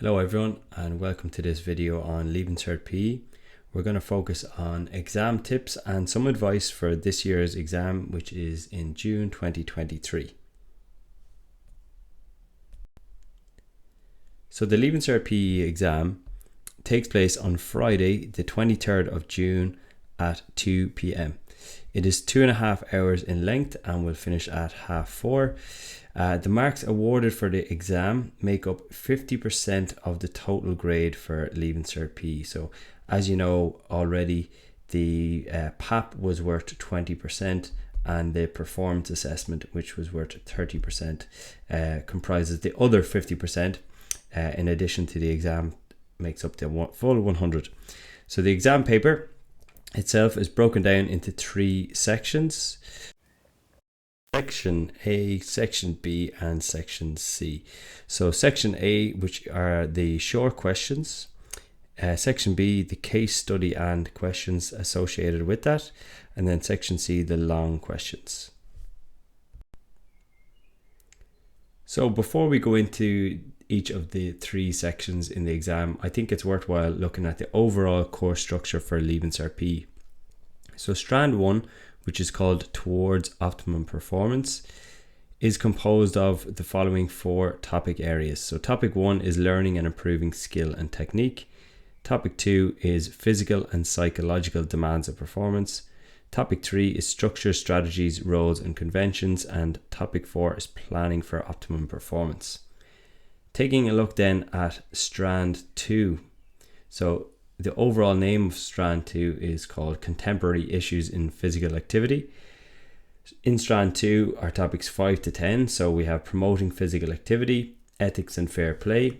Hello everyone and welcome to this video on Leaving Cert PE. We're going to focus on exam tips and some advice for this year's exam, which is in June 2023. So the Leaving Cert PE exam takes place on Friday the 23rd of June at 2 p.m. It is 2.5 hours in length and will finish at 4:30. The marks awarded for the exam make up 50% of the total grade for Leaving Cert PE. So as you know already, the PAP was worth 20% and the performance assessment, which was worth 30%, comprises the other 50%. In addition to the exam, makes up the full 100. So the exam paper itself is broken down into 3 sections: Section A, Section B and Section C. So Section A, which are the short questions, Section B, the case study and questions associated with that, and then Section C, the long questions. So before we go into each of the 3 sections in the exam, I think it's worthwhile looking at the overall course structure for Leaving Cert PE. So Strand 1, which is called Towards Optimum Performance, is composed of the following 4 topic areas. So topic 1 is learning and improving skill and technique. Topic 2 is physical and psychological demands of performance. Topic 3 is structure, strategies, roles and conventions. And topic 4 is planning for optimum performance. Taking a look then at Strand 2. So the overall name of Strand 2 is called Contemporary Issues in Physical Activity. In Strand 2 are topics 5 to 10. So we have promoting physical activity, ethics and fair play.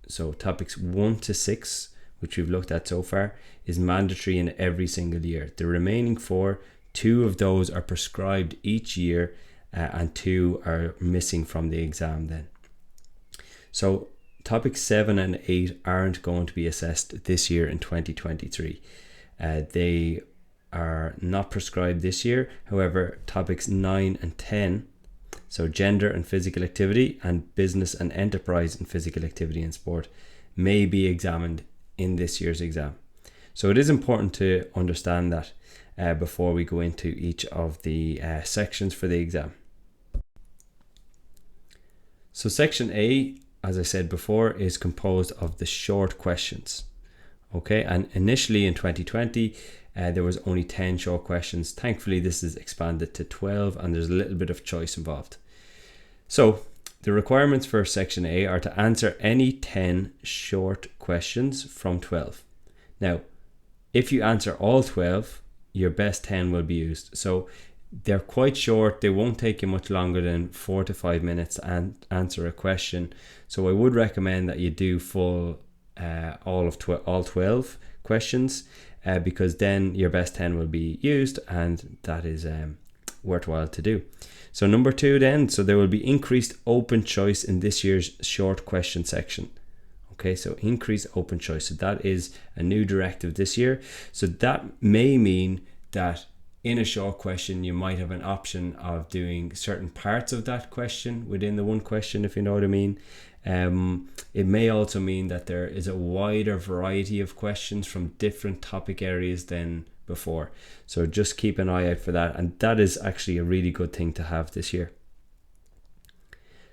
So topics 1 to 6, which we've looked at so far, is mandatory in every single year. The remaining 4, 2 of those are prescribed each year and 2 are missing from the exam then. So topics 7 and 8 aren't going to be assessed this year in 2023. They are not prescribed this year. However, topics 9 and 10, so gender and physical activity and business and enterprise and physical activity and sport, may be examined in this year's exam. So it is important to understand that before we go into each of the sections for the exam. So section A, as I said before, is composed of the short questions. Okay, and initially in 2020, there was only 10 short questions. Thankfully, this is expanded to 12 and there's a little bit of choice involved. So the requirements for section A are to answer any 10 short questions from 12. Now, if you answer all 12, your best 10 will be used. So they're quite short. They won't take you much longer than 4 to 5 minutes and answer a question. So I would recommend that you do full all 12 questions because then your best 10 will be used and that is worthwhile to do. So number 2 then, so there will be increased open choice in this year's short question section. Okay, so increased open choice. So that is a new directive this year. So that may mean that in a short question, you might have an option of doing certain parts of that question within the one question, if you know what I mean. It may also mean that there is a wider variety of questions from different topic areas than before. So just keep an eye out for that. And that is actually a really good thing to have this year.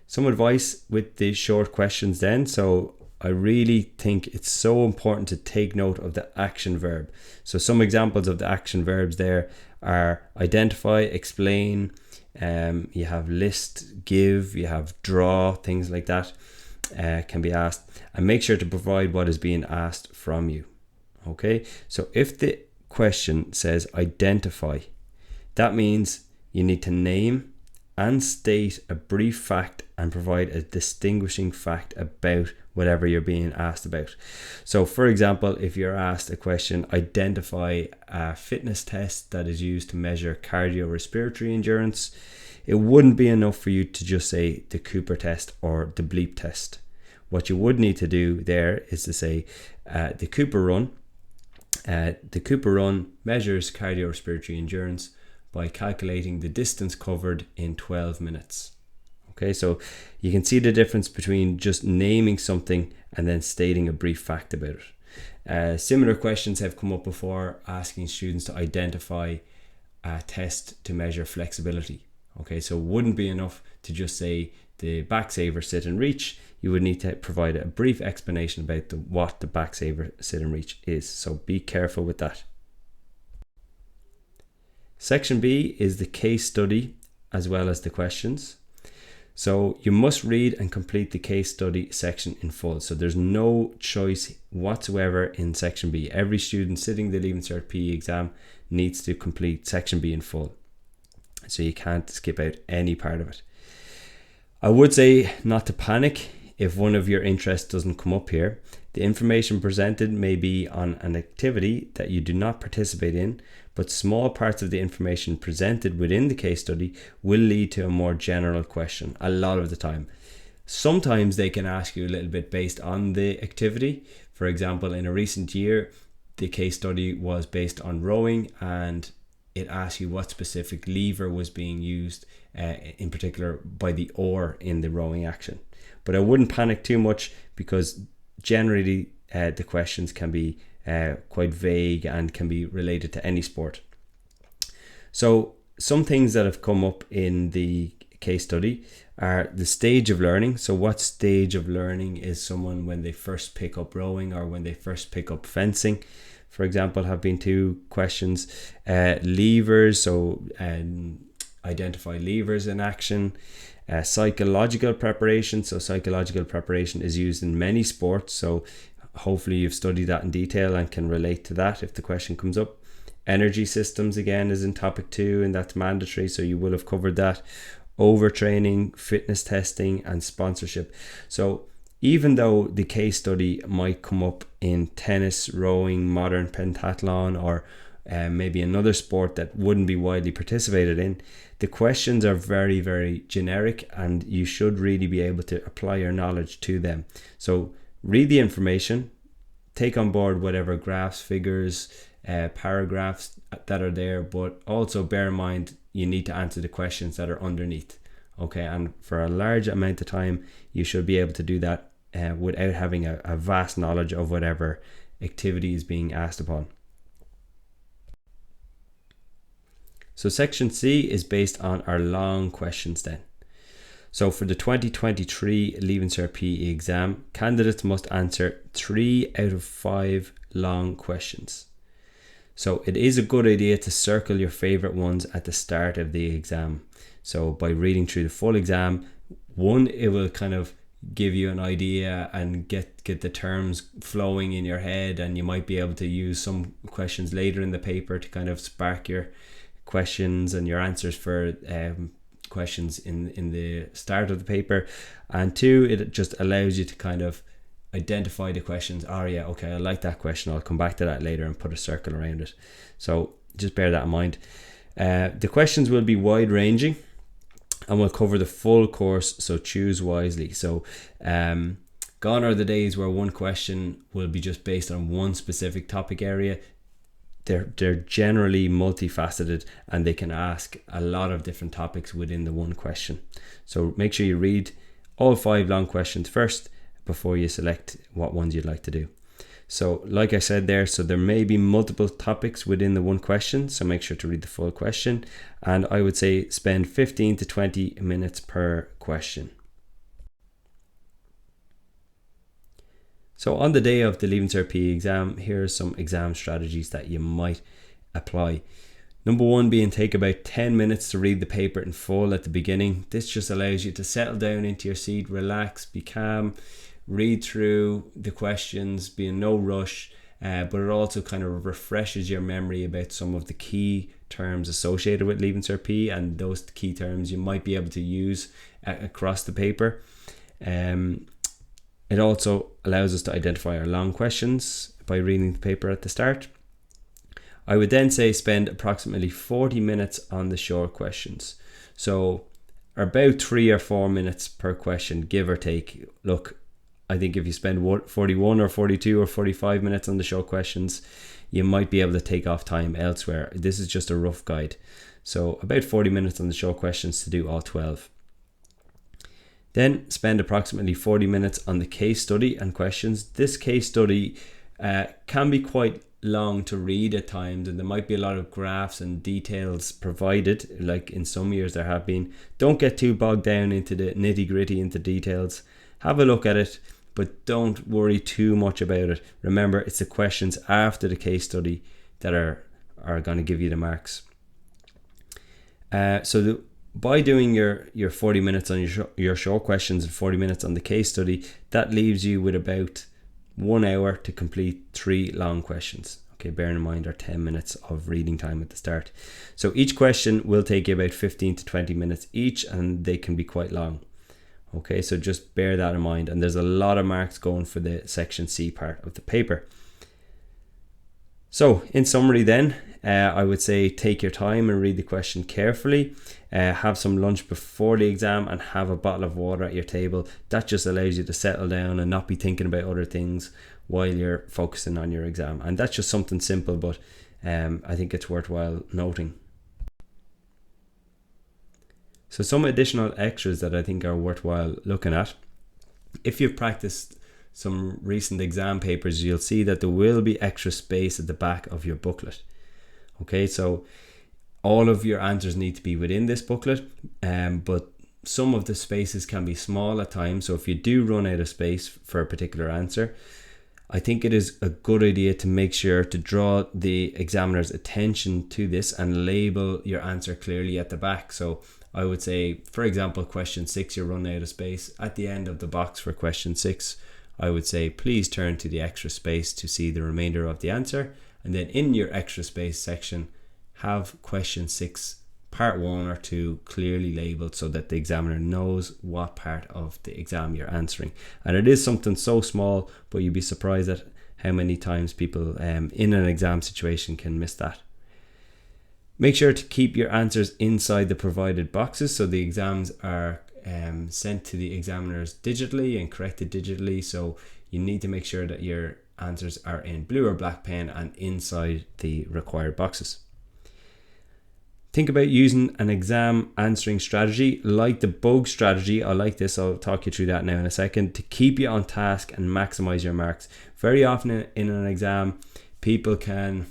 Some advice with the short questions then. So I really think it's so important to take note of the action verb. So some examples of the action verbs there are identify, explain, you have list, give, you have draw, things like that can be asked. And make sure to provide what is being asked from you. Okay, so if the question says identify, that means you need to name and state a brief fact and provide a distinguishing fact about whatever you're being asked about. So for example, if you're asked a question, identify a fitness test that is used to measure cardiorespiratory endurance, it wouldn't be enough for you to just say the Cooper test or the Bleep test. What you would need to do there is to say the Cooper run. The Cooper run measures cardiorespiratory endurance by calculating the distance covered in 12 minutes. Okay, so you can see the difference between just naming something and then stating a brief fact about it. Similar questions have come up before, asking students to identify a test to measure flexibility. Okay, so it wouldn't be enough to just say the back saver sit and reach. You would need to provide a brief explanation about what the back saver sit and reach is. So be careful with that. Section B is the case study as well as the questions. So you must read and complete the case study section in full. So there's no choice whatsoever in section B. Every student sitting the Leaving Cert PE exam needs to complete section B in full. So you can't skip out any part of it. I would say not to panic if one of your interests doesn't come up here. The information presented may be on an activity that you do not participate in, but small parts of the information presented within the case study will lead to a more general question a lot of the time. Sometimes they can ask you a little bit based on the activity. For example, in a recent year, the case study was based on rowing, and it asks you what specific lever was being used, in particular by the oar in the rowing action. But I wouldn't panic too much, because generally the questions can be quite vague and can be related to any sport. So some things that have come up in the case study are the stage of learning. So what stage of learning is someone when they first pick up rowing or when they first pick up fencing, for example, have been two questions. Levers, so identify levers in action. Psychological preparation, so psychological preparation is used in many sports, so hopefully you've studied that in detail and can relate to that if the question comes up. Energy systems again is in topic 2, and that's mandatory, so you will have covered that. Overtraining, fitness testing, and sponsorship. So even though the case study might come up in tennis, rowing, modern pentathlon, or maybe another sport that wouldn't be widely participated in, the questions are very, very generic, and you should really be able to apply your knowledge to them. So read the information, take on board whatever graphs, figures, paragraphs that are there, but also bear in mind you need to answer the questions that are underneath. Okay, and for a large amount of time you should be able to do that without having a vast knowledge of whatever activity is being asked upon. So section C is based on our long questions then. So for the 2023 Leaving Cert PE exam, candidates must answer 3 out of 5 long questions. So it is a good idea to circle your favorite ones at the start of the exam. So by reading through the full exam, one, it will kind of give you an idea and get the terms flowing in your head, and you might be able to use some questions later in the paper to kind of spark your questions and your answers for questions in the start of the paper. And 2, it just allows you to kind of identify the questions. Oh yeah, okay, I like that question, I'll come back to that later, and put a circle around it. So just bear that in mind. The questions will be wide ranging and we'll cover the full course, so choose wisely. So gone are the days where one question will be just based on one specific topic area. They're generally multifaceted, and they can ask a lot of different topics within the one question. So make sure you read all 5 long questions first before you select what ones you'd like to do. So like I said there, so there may be multiple topics within the one question, so make sure to read the full question, and I would say spend 15 to 20 minutes per question. So on the day of the Leaving Cert PE exam, here are some exam strategies that you might apply. Number 1 being take about 10 minutes to read the paper in full at the beginning. This just allows you to settle down into your seat, relax, be calm, read through the questions, be in no rush, but it also kind of refreshes your memory about some of the key terms associated with Leaving Cert PE, and those key terms you might be able to use across the paper. It also allows us to identify our long questions by reading the paper at the start. I would then say spend approximately 40 minutes on the short questions. So about 3 or 4 minutes per question, give or take. Look, I think if you spend 41 or 42 or 45 minutes on the short questions, you might be able to take off time elsewhere. This is just a rough guide. So about 40 minutes on the short questions to do all 12. Then spend approximately 40 minutes on the case study and questions. This case study can be quite long to read at times, and there might be a lot of graphs and details provided, like in some years there have been. Don't get too bogged down into the nitty-gritty, into details. Have a look at it, but don't worry too much about it. Remember, it's the questions after the case study that are going to give you the marks. By doing your 40 minutes on your short questions and 40 minutes on the case study, that leaves you with about 1 hour to complete 3 long questions. Okay, bearing in mind our 10 minutes of reading time at the start. So each question will take you about 15 to 20 minutes each, and they can be quite long. Okay, so just bear that in mind. And there's a lot of marks going for the section C part of the paper. So in summary then, I would say take your time and read the question carefully. Have some lunch before the exam and have a bottle of water at your table. That just allows you to settle down and not be thinking about other things while you're focusing on your exam. And that's just something simple, but I think it's worthwhile noting. So some additional extras that I think are worthwhile looking at. If you've practiced some recent exam papers, you'll see that there will be extra space at the back of your booklet. Okay, so all of your answers need to be within this booklet, but some of the spaces can be small at times. So if you do run out of space for a particular answer, I think it is a good idea to make sure to draw the examiner's attention to this and label your answer clearly at the back. So I would say, for example, question 6, you're running out of space. At the end of the box for question 6, I would say, please turn to the extra space to see the remainder of the answer. And then in your extra space section, have question 6, part 1 or 2 clearly labeled so that the examiner knows what part of the exam you're answering. And it is something so small, but you'd be surprised at how many times people in an exam situation can miss that. Make sure to keep your answers inside the provided boxes, so the exams are sent to the examiners digitally and corrected digitally. So you need to make sure that your answers are in blue or black pen and inside the required boxes. Think about using an exam answering strategy like the bug strategy. I like this. I'll talk you through that now in a second, to keep you on task and maximize your marks. Very often in an exam, people can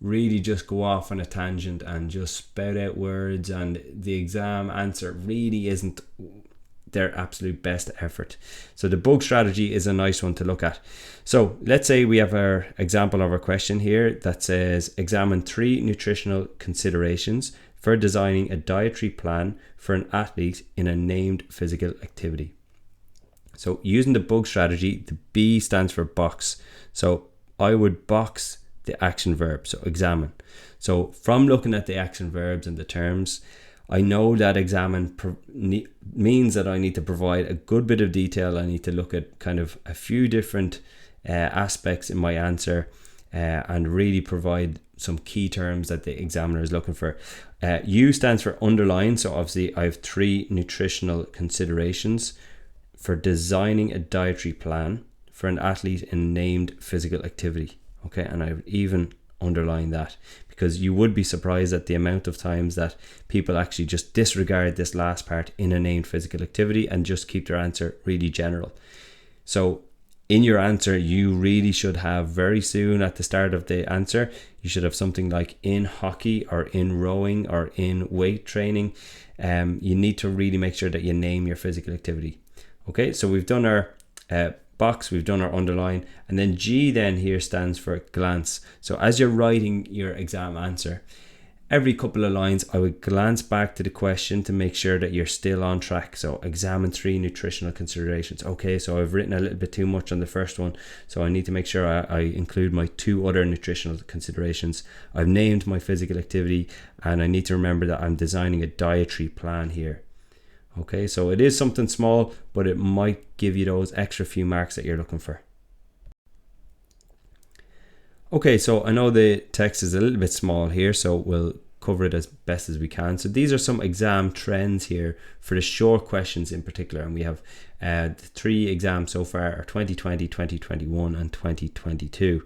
really just go off on a tangent and just spout out words, and the exam answer really isn't their absolute best effort. So the bug strategy is a nice one to look at. So let's say we have our example of our question here that says, examine 3 nutritional considerations for designing a dietary plan for an athlete in a named physical activity. So using the bug strategy, the B stands for box. So I would box the action verb, so examine. So from looking at the action verbs and the terms, I know that examine means that I need to provide a good bit of detail. I need to look at kind of a few different aspects in my answer and really provide some key terms that the examiner is looking for. U stands for underline. So obviously I have 3 nutritional considerations for designing a dietary plan for an athlete in named physical activity. Okay, and I've even underlined that, because you would be surprised at the amount of times that people actually just disregard this last part, in a named physical activity, and just keep their answer really general. So in your answer, you really should have very soon at the start of the answer, you should have something like in hockey or in rowing or in weight training. You need to really make sure that you name your physical activity. Okay, so we've done our box, we've done our underline, and then G then here stands for glance. So as you're writing your exam answer, every couple of lines I would glance back to the question to make sure that you're still on track. So examine 3 nutritional considerations. Okay, so I've written a little bit too much on the first one, so I need to make sure I include my 2 other nutritional considerations. I've named my physical activity, and I need to remember that I'm designing a dietary plan here. Okay, so it is something small, but it might give you those extra few marks that you're looking for. Okay, so I know the text is a little bit small here, so we'll cover it as best as we can. So these are some exam trends here for the short questions in particular, and we have the 3 exams so far are 2020, 2021 and 2022.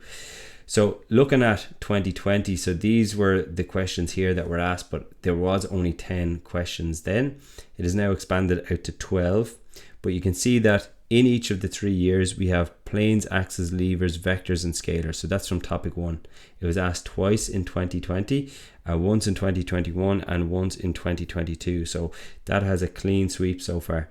So looking at 2020, so these were the questions here that were asked, but there was only 10 questions then. It is now expanded out to 12. But you can see that in each of the 3 years, we have planes, axes, levers, vectors, and scalars. So that's from topic 1. It was asked twice in 2020, once in 2021, and once in 2022. So that has a clean sweep so far.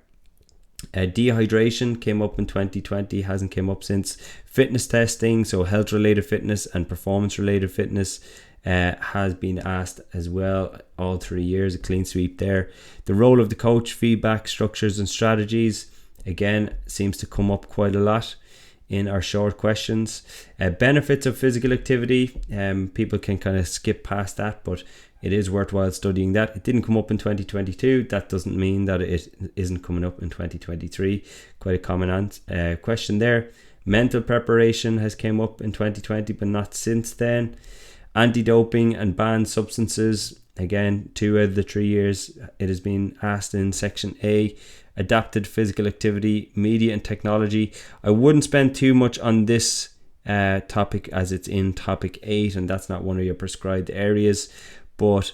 Dehydration came up in 2020, hasn't came up since. Fitness testing, so health related fitness and performance related fitness, has been asked as well, all 3 years, a clean sweep there. The role of the coach, feedback, structures and strategies, again, seems to come up quite a lot in our short questions. Benefits of physical activity, people can kind of skip past that, but it is worthwhile studying that. It didn't come up in 2022. That doesn't mean that it isn't coming up in 2023. Quite a common question there. Mental preparation has came up in 2020, but not since then. Anti-doping and banned substances, again, 2 out of the 3 years it has been asked in section A. Adapted physical activity, media and technology. I wouldn't spend too much on this topic as it's in topic 8, and that's not one of your prescribed areas. But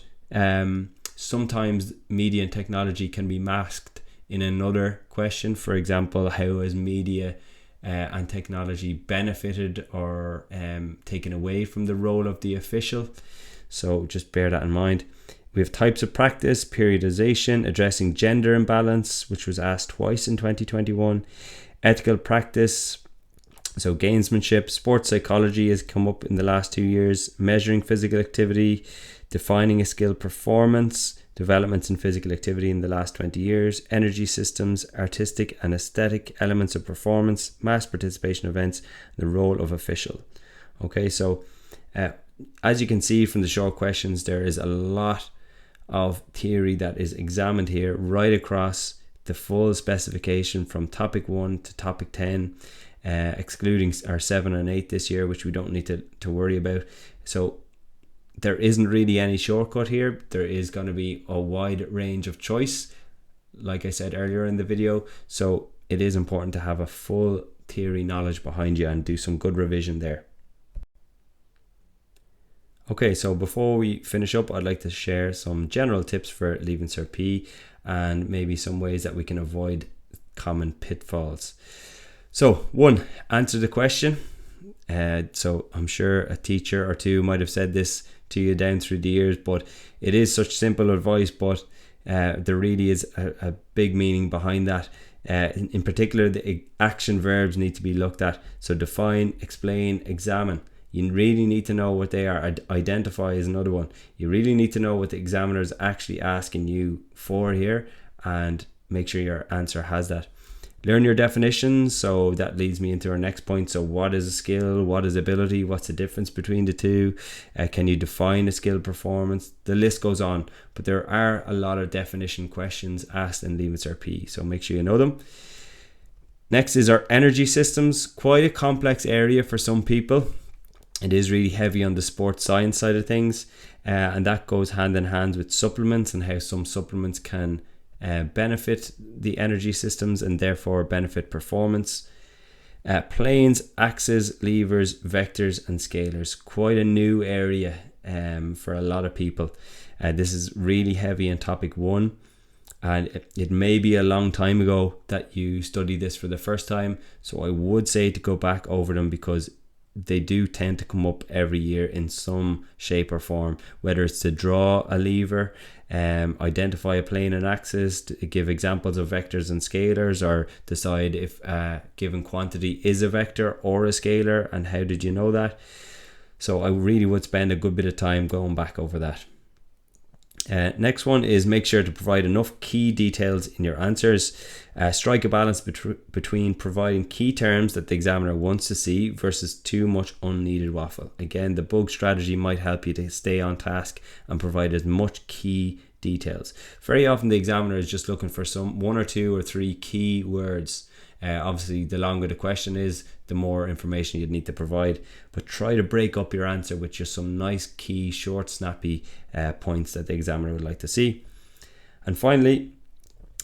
sometimes media and technology can be masked in another question. For example, how has media and technology benefited or taken away from the role of the official? So just bear that in mind. We have types of practice, periodization, addressing gender imbalance, which was asked twice in 2021. Ethical practice, so gamesmanship. Sports psychology has come up in the last 2 years. Measuring physical activity, defining a skill performance, developments in physical activity in the last 20 years, energy systems, artistic and aesthetic elements of performance, mass participation events, the role of official. Okay, so as you can see from the short questions, there is a lot of theory that is examined here right across the full specification from topic 1 to topic 10, excluding our 7 and 8 this year, which we don't need to worry about. So there isn't really any shortcut here. There is going to be a wide range of choice, like I said earlier in the video. So it is important to have a full theory knowledge behind you and do some good revision there. Okay, so before we finish up, I'd like to share some general tips for Leaving Cert PE and maybe some ways that we can avoid common pitfalls. So 1, answer the question. So I'm sure a teacher or two might have said this to you down through the years, but it is such simple advice, but there really is a big meaning behind that. In particular, the action verbs need to be looked at. So define, explain, examine. You really need to know what they are. Identify is another one. You really need to know what the examiner is actually asking you for here, and make sure your answer has that. Learn your definitions. So that leads me into our next point. So what is a skill? What is ability? What's the difference between the two? Can you define a skill performance? The list goes on, but there are a lot of definition questions asked in Leaving Cert PE, so make sure you know them. Next is our energy systems. Quite a complex area for some people. It is really heavy on the sports science side of things, and that goes hand in hand with supplements and how some supplements can benefit the energy systems and therefore benefit performance. Planes, axes, levers, vectors and scalars. Quite a new area for a lot of people. This is really heavy in topic 1, and it may be a long time ago that you studied this for the first time, so I would say to go back over them because they do tend to come up every year in some shape or form, whether it's to draw a lever, identify a plane and axis, to give examples of vectors and scalars, or decide if a given quantity is a vector or a scalar, and how did you know that. So I really would spend a good bit of time going back over that. Next one is make sure to provide enough key details in your answers. Strike a balance between providing key terms that the examiner wants to see versus too much unneeded waffle. Again, the bug strategy might help you to stay on task and provide as much key details. Very often the examiner is just looking for some 1 or 2 or 3 key words. Obviously, the longer the question is, the more information you'd need to provide, but try to break up your answer with just some nice key, short, snappy points that the examiner would like to see. And finally,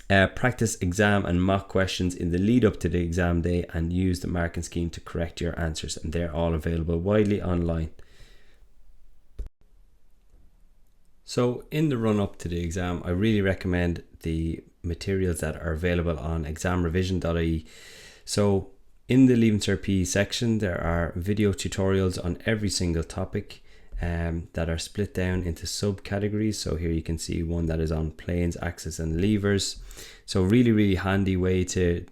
practice exam and mock questions in the lead up to the exam day and use the marking scheme to correct your answers, and they're all available widely online. So in the run up to the exam, I really recommend the materials that are available on ExamRevision.ie. So in the Leaving Cert PE section, there are video tutorials on every single topic that are split down into subcategories. So here you can see one that is on planes, axes and levers. So really handy way to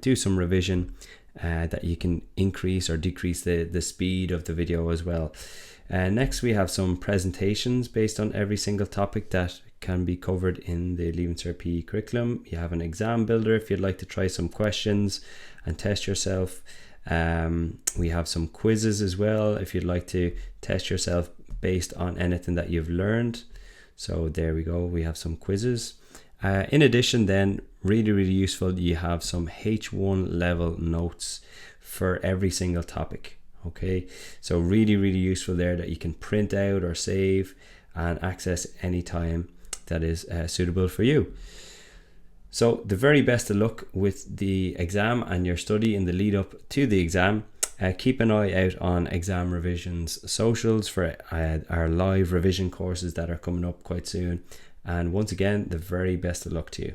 do some revision that you can increase or decrease the speed of the video as well. Next, we have some presentations based on every single topic that can be covered in the Leaving Cert PE curriculum. You have an exam builder if you'd like to try some questions and test yourself. We have some quizzes as well if you'd like to test yourself based on anything that you've learned. So there we go, we have some quizzes. In addition then, really useful, you have some H1 level notes for every single topic. Okay, so really useful there that you can print out or save and access anytime that is suitable for you. So the very best of luck with the exam and your study in the lead up to the exam. Keep an eye out on ExamRevision's socials for our live revision courses that are coming up quite soon. And once again, the very best of luck to you.